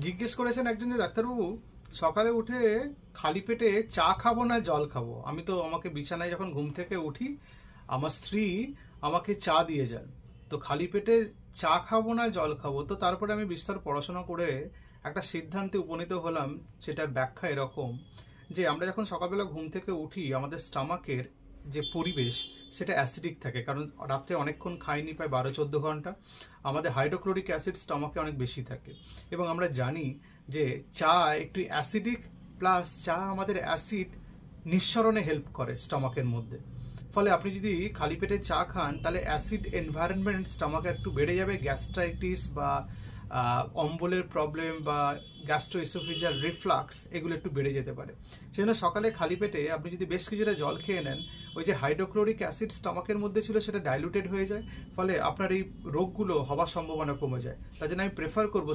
জিজ্ঞেস করেছেন একজন যে ডাক্তারবাবু সকালে উঠে খালি পেটে চা খাবো না জল খাবো। আমি তো আমাকে বিছানায় যখন ঘুম থেকে উঠি আমার স্ত্রী আমাকে চা দিয়ে যান, তো খালি পেটে চা খাবো না জল খাবো। তো তারপরে আমি বিস্তর পড়াশোনা করে একটা সিদ্ধান্তে উপনীত হলাম, সেটার ব্যাখ্যা এরকম যে আমরা যখন সকালবেলা ঘুম থেকে উঠি আমাদের স্টামাকের যে পরিবেশ সেটা অ্যাসিডিক থাকে, কারণ রাত্রে অনেকক্ষণ খাইনি, প্রায় 12-14 ঘন্টা। আমাদের হাইড্রোক্লোরিক অ্যাসিড স্টমাকে অনেক বেশি থাকে এবং আমরা জানি যে চা একটু অ্যাসিডিক, প্লাস চা আমাদের অ্যাসিড নিঃসরণে হেল্প করে স্টমাকের মধ্যে। ফলে আপনি যদি খালি পেটে চা খান তাহলে অ্যাসিড এনভায়রনমেন্ট স্টমাকে একটু বেড়ে যাবে, গ্যাস্ট্রাইটিস বা অম্বলের প্রবলেম বা গ্যাস্ট্রোইসোফেজিয়াল রিফ্লাক্স এগুলো একটু বেড়ে যেতে পারে। সেজন্য সকালে খালি পেটে আপনি যদি বেশ কিছুটা জল খেয়ে নেন, ওই যে হাইড্রোক্লোরিক অ্যাসিড স্টমাকের মধ্যে ছিল সেটা ডাইলুটেড হয়ে যায়, ফলে আপনার এই রোগগুলো হওয়ার সম্ভাবনা কমে যায়। তার জন্য আমি প্রেফার করবো